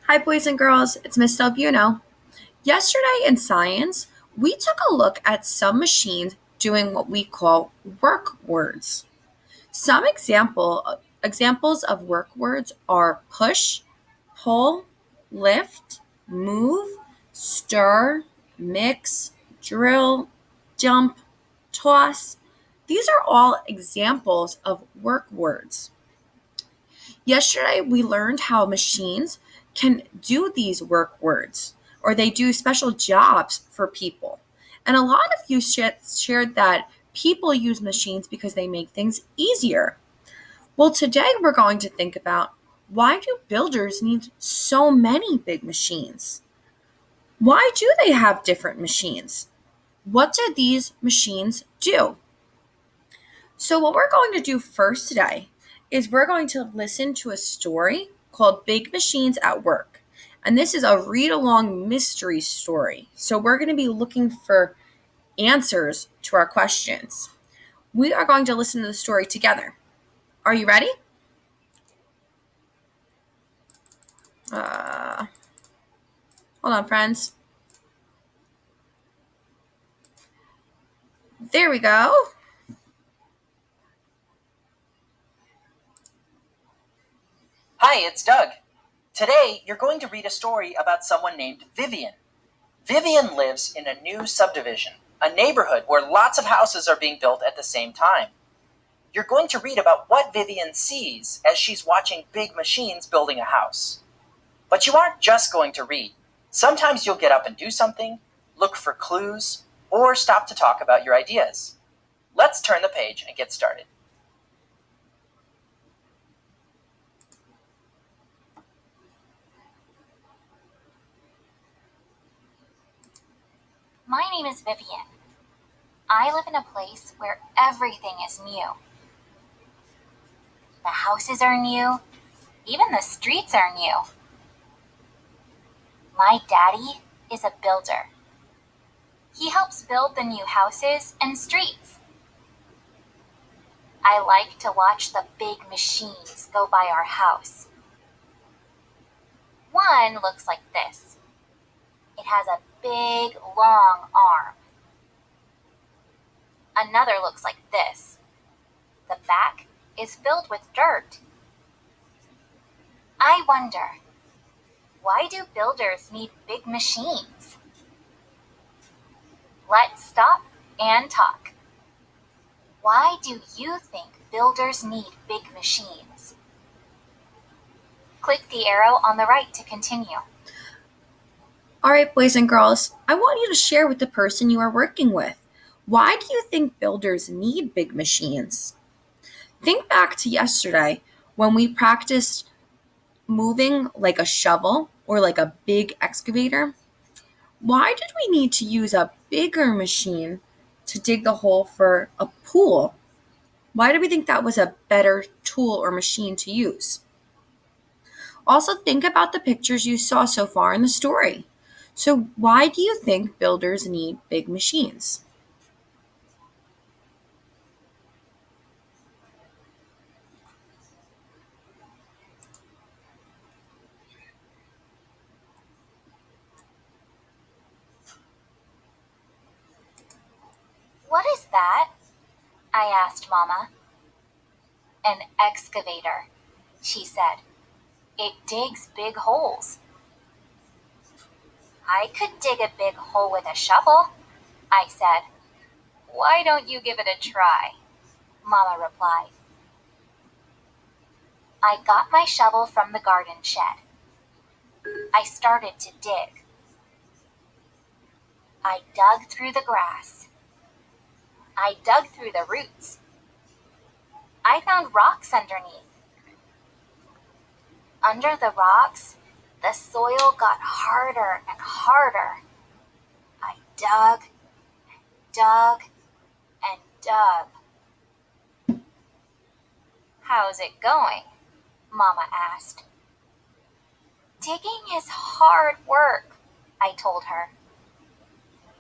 Hi, boys and girls. It's Miss Delbuno. Yesterday in science, we took a look at some machines doing what we call work words. Some examples of work words are push, pull, lift, move, stir, mix, drill, jump, toss. These are all examples of work words. Yesterday, we learned how machines can do these work words, or they do special jobs for people. And a lot of you shared that people use machines because they make things easier. Well, today we're going to think about, why do builders need so many big machines? Why do they have different machines? What do these machines do? So, what we're going to do first today is we're going to listen to a story called Big Machines at Work. And this is a read along mystery story. So, we're going to be looking for answers to our questions. We are going to listen to the story together. Are you ready? Uh, Hold on, friends. There we go. Hi, it's Doug. Today, you're going to read a story about someone named Vivian. Vivian lives in a new subdivision, a neighborhood where lots of houses are being built at the same time. You're going to read about what Vivian sees as she's watching big machines building a house. But you aren't just going to read. Sometimes you'll get up and do something, look for clues, or stop to talk about your ideas. Let's turn the page and get started. My name is Vivian. I live in a place where everything is new. The houses are new, even the streets are new. My daddy is a builder. He helps build the new houses and streets. I like to watch the big machines go by our house. One looks like this. It has a big, long arm. Another looks like this. The back is filled with dirt. I wonder, why do builders need big machines? Let's stop and talk. Why do you think builders need big machines? Click the arrow on the right to continue. All right, boys and girls, I want you to share with the person you are working with. Why do you think builders need big machines? Think back to yesterday when we practiced moving like a shovel or like a big excavator. Why did we need to use a bigger machine to dig the hole for a pool? Why do we think that was a better tool or machine to use? Also, think about the pictures you saw so far in the story. So, why do you think builders need big machines? What is that? I asked Mama. An excavator, she said. It digs big holes. I could dig a big hole with a shovel, I said. Why don't you give it a try? Mama replied. I got my shovel from the garden shed. I started to dig. I dug through the grass. I dug through the roots. I found rocks underneath. Under the rocks, the soil got harder and harder. I dug, dug, and dug. How's it going? Mama asked. Digging is hard work, I told her.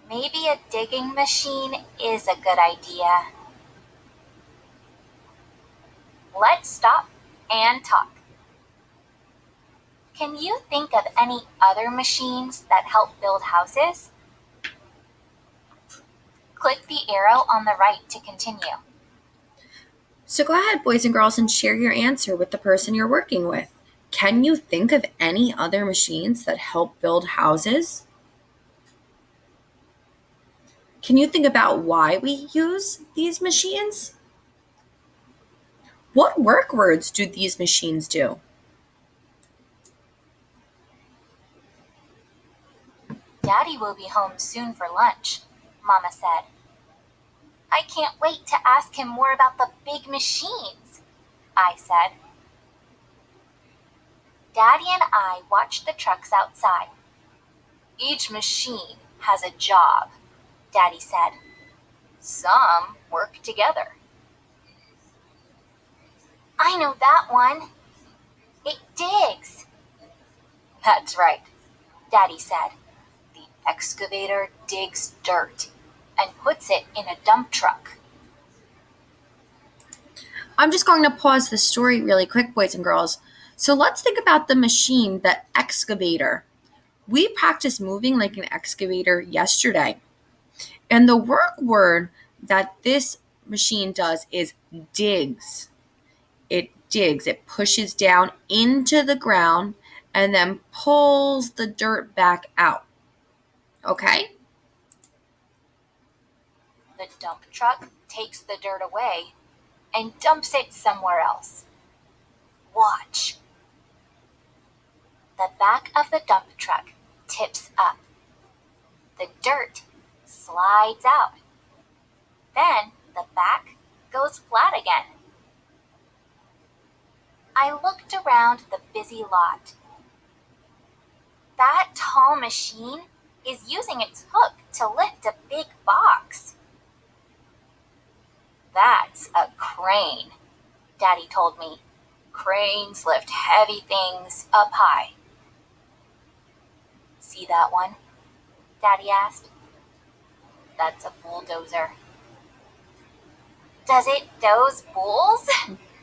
Maybe a digging machine is a good idea. Let's stop and talk. Can you think of any other machines that help build houses? Click the arrow on the right to continue. So go ahead, boys and girls, and share your answer with the person you're working with. Can you think of any other machines that help build houses? Can you think about why we use these machines? What work words do these machines do? Daddy will be home soon for lunch, Mama said. I can't wait to ask him more about the big machines, I said. Daddy and I watched the trucks outside. Each machine has a job, Daddy said. Some work together. I know that one. It digs. That's right, Daddy said. The excavator digs dirt and puts it in a dump truck. I'm just going to pause the story really quick, boys and girls. So let's think about the machine, the excavator. We practiced moving like an excavator yesterday. And the work word that this machine does is digs. It digs, it pushes down into the ground and then pulls the dirt back out. Okay? The dump truck takes the dirt away and dumps it somewhere else. Watch. The back of the dump truck tips up. The dirt slides out. Then the back goes flat again. I looked around the busy lot. That tall machine is using its hook to lift a big box. That's a crane, Daddy told me. Cranes lift heavy things up high. See that one? Daddy asked. That's a bulldozer. Does it doze bulls?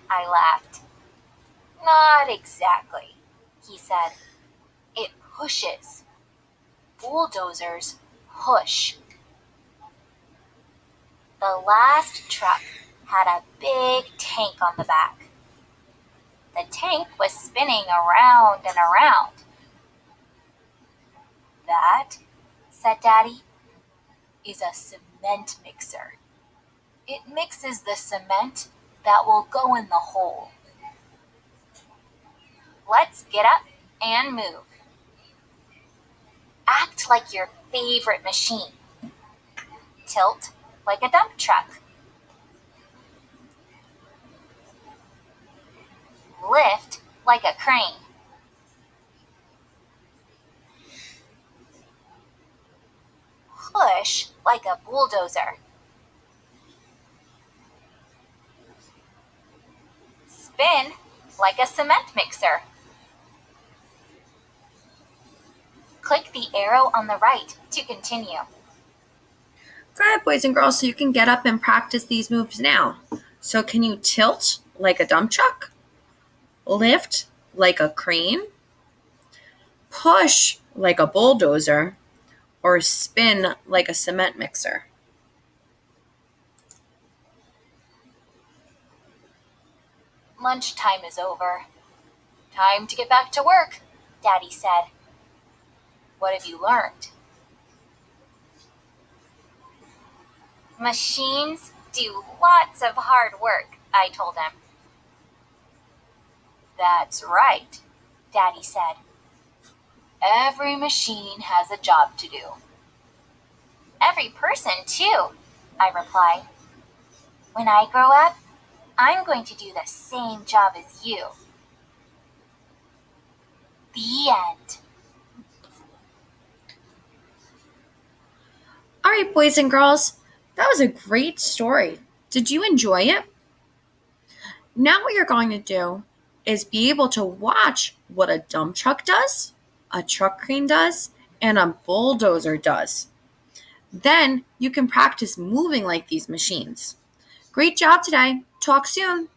I laughed. Not exactly, he said. It pushes. Bulldozers push. The last truck had a big tank on the back. The tank was spinning around and around. That, said Daddy, is a cement mixer. It mixes the cement that will go in the hole. Let's get up and move. Act like your favorite machine. Tilt like a dump truck. Lift like a crane. Push like a bulldozer. Spin like a cement mixer. Click the arrow on the right to continue. Go ahead, boys and girls, so you can get up and practice these moves now. So can you tilt like a dump truck? Lift like a crane? Push like a bulldozer? Or spin like a cement mixer? Lunchtime is over. Time to get back to work, Daddy said. What have you learned? Machines do lots of hard work, I told him. That's right, Daddy said. Every machine has a job to do. Every person, too, I replied. When I grow up, I'm going to do the same job as you. The end. All right, boys and girls, that was a great story. Did you enjoy it? Now what you're going to do is be able to watch what a dump truck does, a truck crane does, and a bulldozer does. Then you can practice moving like these machines. Great job today. Talk soon.